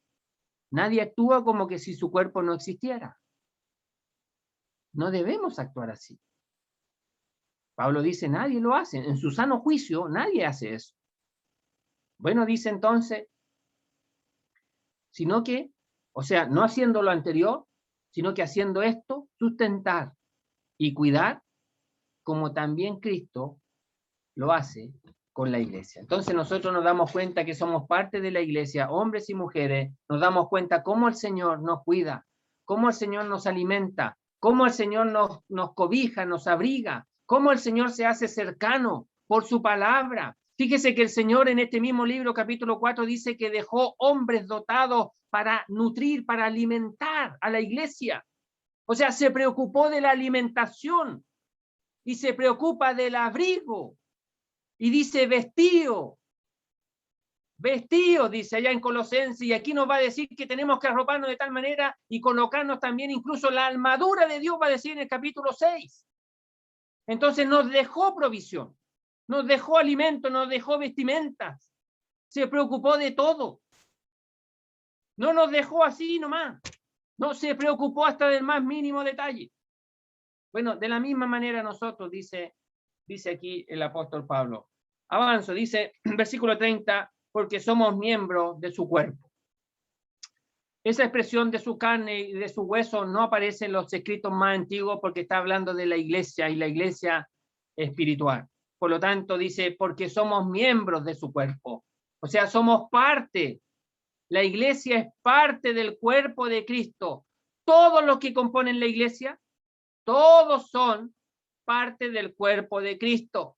Nadie actúa como que si su cuerpo no existiera. No debemos actuar así. Pablo dice, nadie lo hace. En su sano juicio, nadie hace eso. Bueno, dice entonces, sino que, o sea, no haciendo lo anterior, sino que haciendo esto, sustentar y cuidar, como también Cristo lo hace con la iglesia. Entonces nosotros nos damos cuenta que somos parte de la iglesia, hombres y mujeres, nos damos cuenta cómo el Señor nos cuida, cómo el Señor nos alimenta, cómo el Señor nos cobija, nos abriga, cómo el Señor se hace cercano por su palabra. Fíjese que el Señor en este mismo libro, capítulo 4, dice que dejó hombres dotados para nutrir, para alimentar a la iglesia. O sea, se preocupó de la alimentación y se preocupa del abrigo. Y dice vestido, dice allá en Colosenses, y aquí nos va a decir que tenemos que arroparnos de tal manera y colocarnos también incluso la armadura de Dios, va a decir en el capítulo 6. Entonces nos dejó provisión, nos dejó alimento, nos dejó vestimentas, se preocupó de todo. No nos dejó así nomás, no se preocupó hasta del más mínimo detalle. Bueno, de la misma manera nosotros, dice aquí el apóstol Pablo. Avanzo, dice, versículo 30, porque somos miembros de su cuerpo. Esa expresión de su carne y de su hueso no aparece en los escritos más antiguos porque está hablando de la iglesia y la iglesia espiritual. Por lo tanto, dice, porque somos miembros de su cuerpo. O sea, somos parte. La iglesia es parte del cuerpo de Cristo. Todos los que componen la iglesia, todos son parte del cuerpo de Cristo.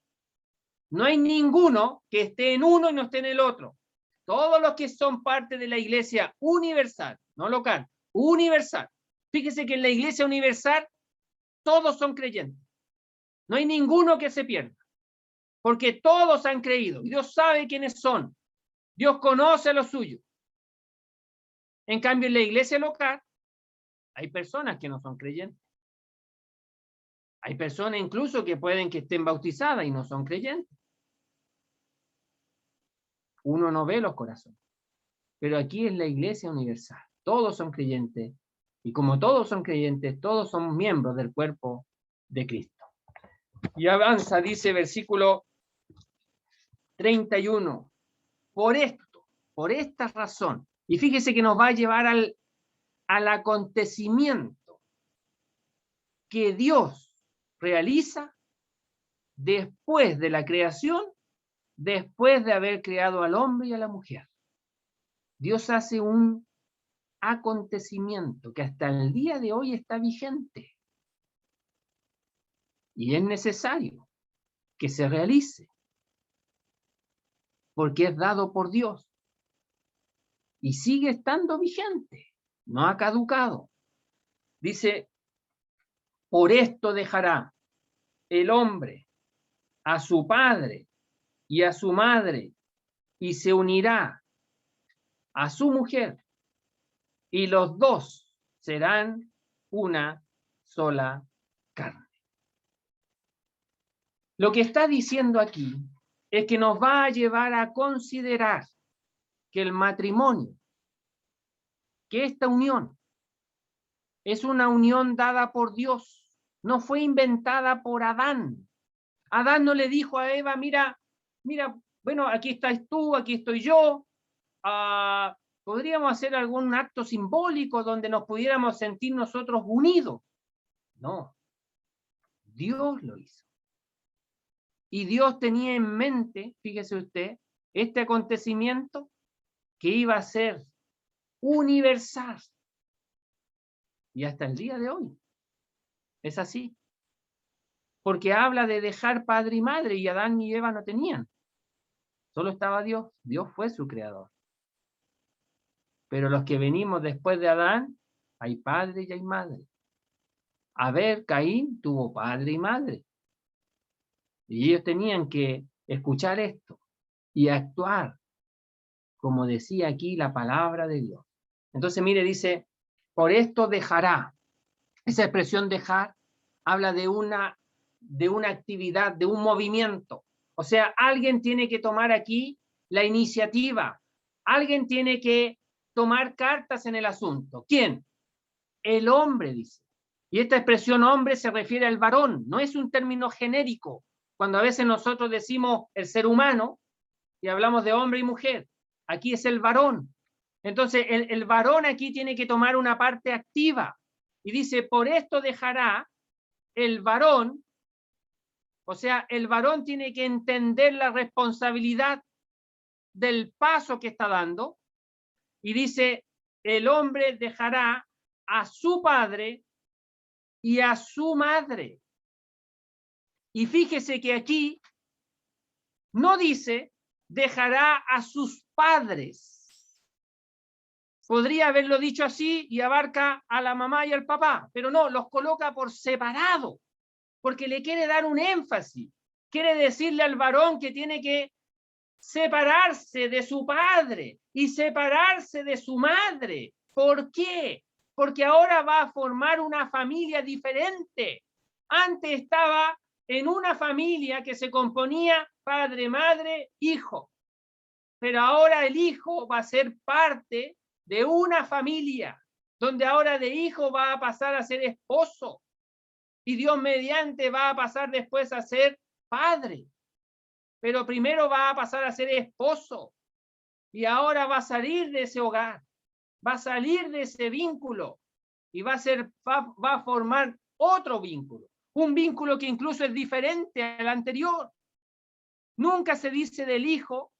No hay ninguno que esté en uno y no esté en el otro. Todos los que son parte de la iglesia universal, no local, universal. Fíjese que en la iglesia universal todos son creyentes. No hay ninguno que se pierda, porque todos han creído. Dios sabe quiénes son. Dios conoce a los suyos. En cambio, en la iglesia local hay personas que no son creyentes. Hay personas incluso que pueden que estén bautizadas y no son creyentes. Uno no ve los corazones. Pero aquí es la iglesia universal. Todos son creyentes. Y como todos son creyentes, todos son miembros del cuerpo de Cristo. Y avanza, dice versículo 31. Por esto, por esta razón. Y fíjese que nos va a llevar al acontecimiento que Dios realiza después de la creación, después de haber creado al hombre y a la mujer. Dios hace un acontecimiento que hasta el día de hoy está vigente. Y es necesario que se realice, porque es dado por Dios. Y sigue estando vigente, no ha caducado. Dice, por esto dejará el hombre a su padre y a su madre, y se unirá a su mujer, y los dos serán una sola carne. Lo que está diciendo aquí es que nos va a llevar a considerar que el matrimonio, que esta unión, es una unión dada por Dios, no fue inventada por Adán. Adán no le dijo a Eva, mira, bueno, aquí estás tú, aquí estoy yo, podríamos hacer algún acto simbólico donde nos pudiéramos sentir nosotros unidos. No, Dios lo hizo. Y Dios tenía en mente, fíjese usted, este acontecimiento que iba a ser universal. Y hasta el día de hoy es así. Porque habla de dejar padre y madre, y Adán y Eva no tenían. Solo estaba Dios. Dios fue su creador. Pero los que venimos después de Adán, hay padre y hay madre. Abel, Caín tuvo padre y madre. Y ellos tenían que escuchar esto y actuar como decía aquí la palabra de Dios. Entonces, mire, dice, por esto dejará. Esa expresión dejar habla de una actividad, de un movimiento. O sea, alguien tiene que tomar aquí la iniciativa. Alguien tiene que tomar cartas en el asunto. ¿Quién? El hombre, dice. Y esta expresión hombre se refiere al varón, no es un término genérico. Cuando a veces nosotros decimos el ser humano y hablamos de hombre y mujer, aquí es el varón. Entonces, el varón aquí tiene que tomar una parte activa. Y dice, por esto dejará el varón, o sea, el varón tiene que entender la responsabilidad del paso que está dando. Y dice, el hombre dejará a su padre y a su madre. Y fíjese que aquí no dice, dejará a sus padres. Podría haberlo dicho así y abarca a la mamá y al papá, pero no, los coloca por separado, porque le quiere dar un énfasis. Quiere decirle al varón que tiene que separarse de su padre y separarse de su madre. ¿Por qué? Porque ahora va a formar una familia diferente. Antes estaba en una familia que se componía padre, madre, hijo. Pero ahora el hijo va a ser parte de una familia, donde ahora de hijo va a pasar a ser esposo. Y Dios mediante va a pasar después a ser padre. Pero primero va a pasar a ser esposo. Y ahora va a salir de ese hogar. Va a salir de ese vínculo. Y va a formar otro vínculo. Un vínculo que incluso es diferente al anterior. Nunca se dice del hijo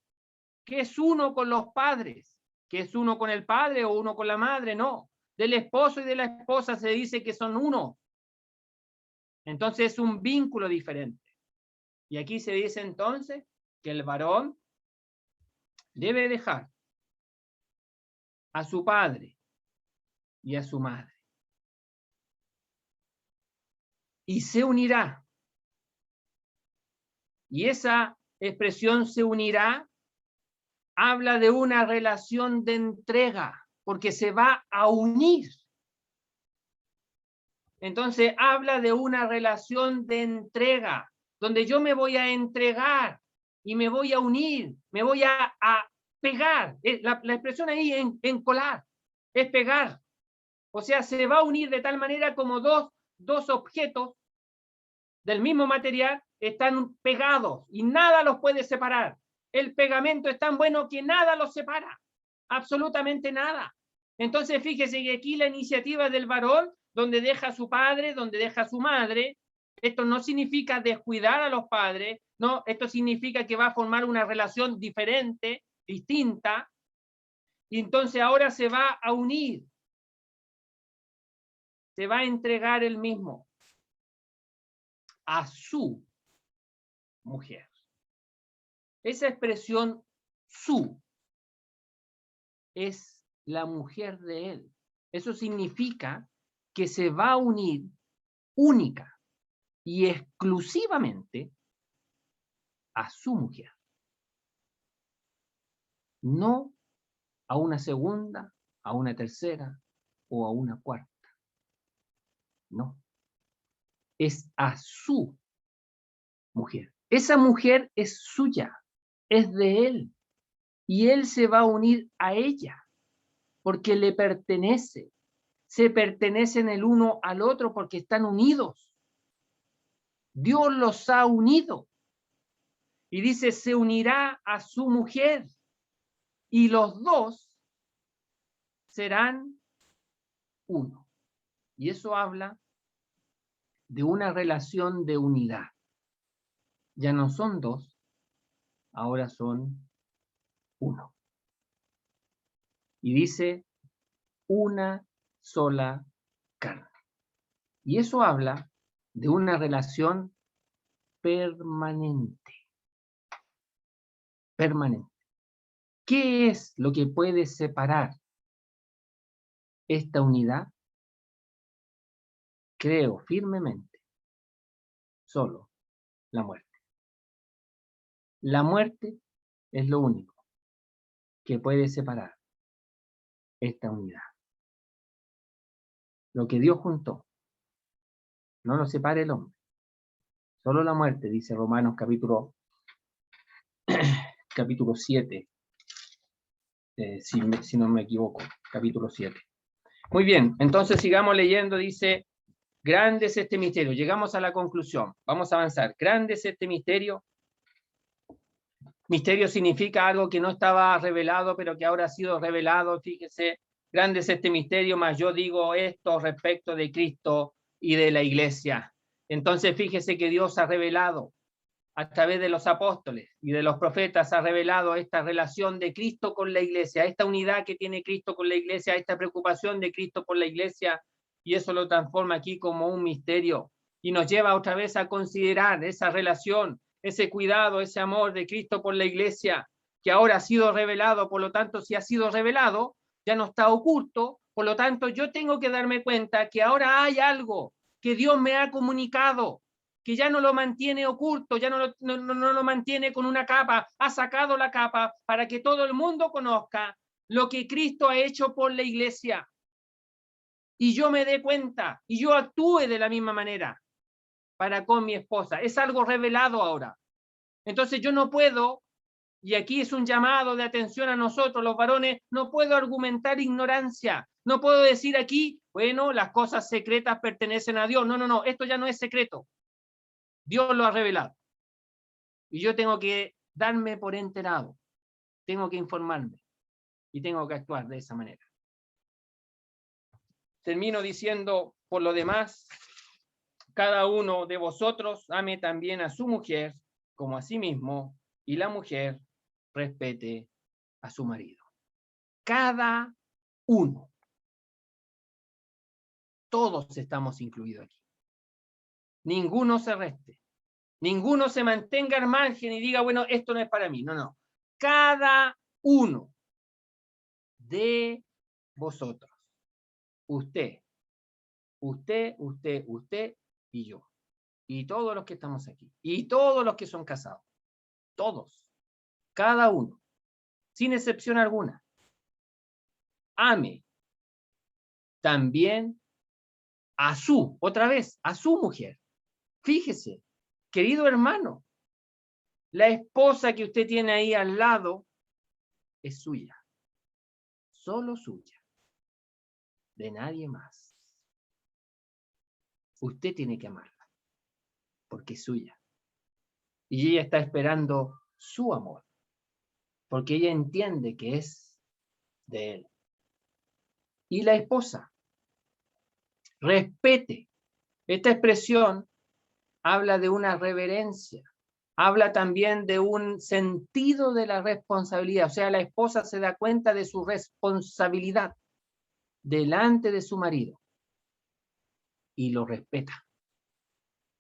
que es uno con los padres, que es uno con el padre o uno con la madre, no. Del esposo y de la esposa se dice que son uno. Entonces es un vínculo diferente. Y aquí se dice entonces que el varón debe dejar a su padre y a su madre. Y se unirá. Y esa expresión se unirá habla de una relación de entrega, porque se va a unir. Entonces habla de una relación de entrega, donde yo me voy a entregar y me voy a unir, me voy a pegar. La expresión ahí en colar es pegar. O sea, se va a unir de tal manera como dos objetos del mismo material están pegados y nada los puede separar. El pegamento es tan bueno que nada los separa, absolutamente nada. Entonces fíjese que aquí la iniciativa del varón, donde deja a su padre, donde deja a su madre, esto no significa descuidar a los padres, no, esto significa que va a formar una relación diferente, distinta, y entonces ahora se va a unir, se va a entregar el mismo a su mujer. Esa expresión su es la mujer de él. Eso significa que se va a unir única y exclusivamente a su mujer. No a una segunda, a una tercera o a una cuarta. No. Es a su mujer. Esa mujer es suya, es de él. Y él se va a unir a ella porque le pertenece. Se pertenecen el uno al otro porque están unidos. Dios los ha unido. Y dice, se unirá a su mujer. Y los dos serán uno. Y eso habla de una relación de unidad. Ya no son dos, ahora son uno. Y dice, una sola carne. Y eso habla de una relación permanente. Permanente. ¿Qué es lo que puede separar esta unidad? Creo firmemente, solo la muerte. La muerte es lo único que puede separar esta unidad. Lo que Dios juntó, no lo separe el hombre. Solo la muerte, dice Romanos capítulo 7, si no me equivoco, capítulo 7. Muy bien, entonces sigamos leyendo, dice, grande es este misterio. Llegamos a la conclusión, vamos a avanzar. Grande es este misterio. Misterio significa algo que no estaba revelado, pero que ahora ha sido revelado. Fíjese, grande es este misterio, mas yo digo esto respecto de Cristo y de la iglesia. Entonces fíjese que Dios ha revelado a través de los apóstoles y de los profetas, ha revelado esta relación de Cristo con la iglesia, esta unidad que tiene Cristo con la iglesia, esta preocupación de Cristo por la iglesia, y eso lo transforma aquí como un misterio y nos lleva otra vez a considerar esa relación, ese cuidado, ese amor de Cristo por la iglesia, que ahora ha sido revelado. Por lo tanto, si ha sido revelado, ya no está oculto. Por lo tanto, yo tengo que darme cuenta que ahora hay algo que Dios me ha comunicado, que ya no lo mantiene oculto, ya no lo mantiene con una capa, ha sacado la capa para que todo el mundo conozca lo que Cristo ha hecho por la iglesia. Y yo me dé cuenta, y yo actúe de la misma manera para con mi esposa. Es algo revelado ahora. Entonces yo no puedo, y aquí es un llamado de atención a nosotros, los varones, no puedo argumentar ignorancia. No puedo decir aquí, bueno, las cosas secretas pertenecen a Dios. No, no, no, esto ya no es secreto. Dios lo ha revelado. Y yo tengo que darme por enterado. Tengo que informarme. Y tengo que actuar de esa manera. Termino diciendo, por lo demás, cada uno de vosotros ame también a su mujer como a sí mismo, y la mujer respete a su marido. Cada uno. Todos estamos incluidos aquí. Ninguno se reste. Ninguno se mantenga al margen y diga, bueno, esto no es para mí. No, no. Cada uno de vosotros. usted y yo. Y todos los que estamos aquí. Y todos los que son casados. Todos. Cada uno. Sin excepción alguna. Ame también a su mujer. Fíjese, querido hermano, la esposa que usted tiene ahí al lado es suya. Solo suya. De nadie más. Usted tiene que amarla, porque es suya. Y ella está esperando su amor, porque ella entiende que es de él. Y la esposa, respete. Esta expresión habla de una reverencia, habla también de un sentido de la responsabilidad. O sea, la esposa se da cuenta de su responsabilidad delante de su marido y lo respeta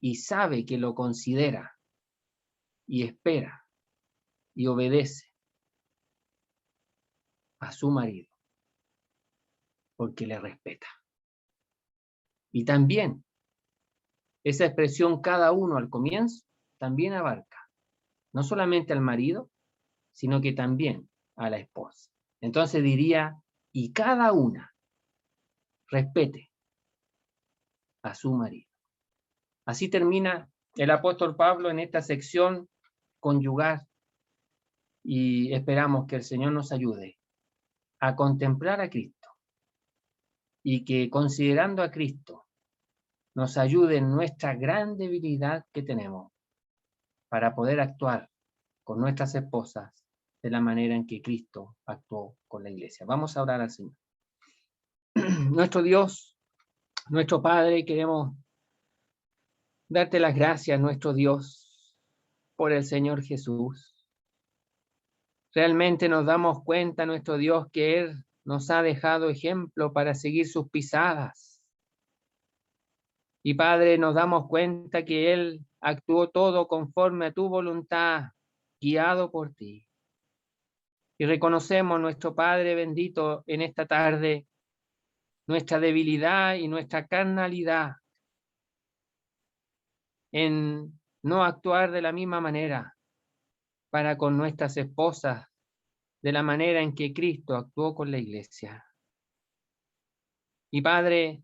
y sabe que lo considera y espera y obedece a su marido porque le respeta. Y también esa expresión cada uno al comienzo también abarca no solamente al marido, sino que también a la esposa. Entonces diría, y cada una respete a su marido. Así termina el apóstol Pablo en esta sección conyugal y esperamos que el Señor nos ayude a contemplar a Cristo y que considerando a Cristo nos ayude en nuestra gran debilidad que tenemos para poder actuar con nuestras esposas de la manera en que Cristo actuó con la iglesia. Vamos a orar al Señor. Nuestro Dios, nuestro Padre, queremos darte las gracias, nuestro Dios, por el Señor Jesús. Realmente nos damos cuenta, nuestro Dios, que Él nos ha dejado ejemplo para seguir sus pisadas. Y Padre, nos damos cuenta que Él actuó todo conforme a tu voluntad, guiado por ti. Y reconocemos, nuestro Padre bendito, en esta tarde, nuestra debilidad y nuestra carnalidad en no actuar de la misma manera para con nuestras esposas, de la manera en que Cristo actuó con la iglesia. Y Padre,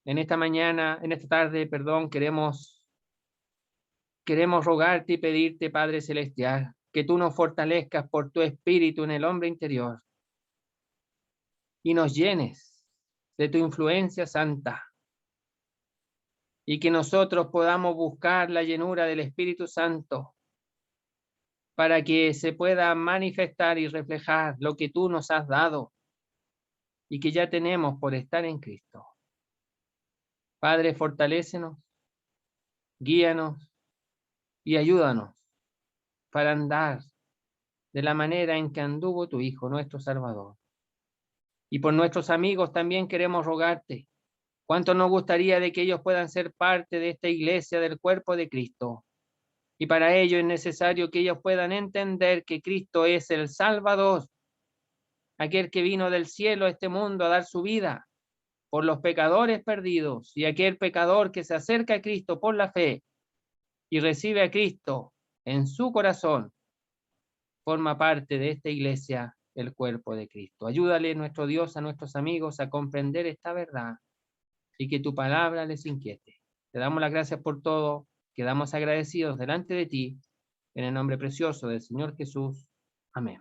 en esta tarde, queremos rogarte y pedirte, Padre Celestial, que tú nos fortalezcas por tu espíritu en el hombre interior y nos llenes de tu influencia santa y que nosotros podamos buscar la llenura del Espíritu Santo para que se pueda manifestar y reflejar lo que tú nos has dado y que ya tenemos por estar en Cristo. Padre, fortalécenos, guíanos y ayúdanos para andar de la manera en que anduvo tu Hijo, nuestro Salvador. Y por nuestros amigos también queremos rogarte, cuánto nos gustaría de que ellos puedan ser parte de esta iglesia del cuerpo de Cristo. Y para ello es necesario que ellos puedan entender que Cristo es el Salvador, aquel que vino del cielo a este mundo a dar su vida por los pecadores perdidos, y aquel pecador que se acerca a Cristo por la fe y recibe a Cristo en su corazón, forma parte de esta iglesia, el cuerpo de Cristo. Ayúdale, nuestro Dios, a nuestros amigos a comprender esta verdad y que tu palabra les inquiete. Te damos las gracias por todo, quedamos agradecidos delante de ti, en el nombre precioso del Señor Jesús. Amén.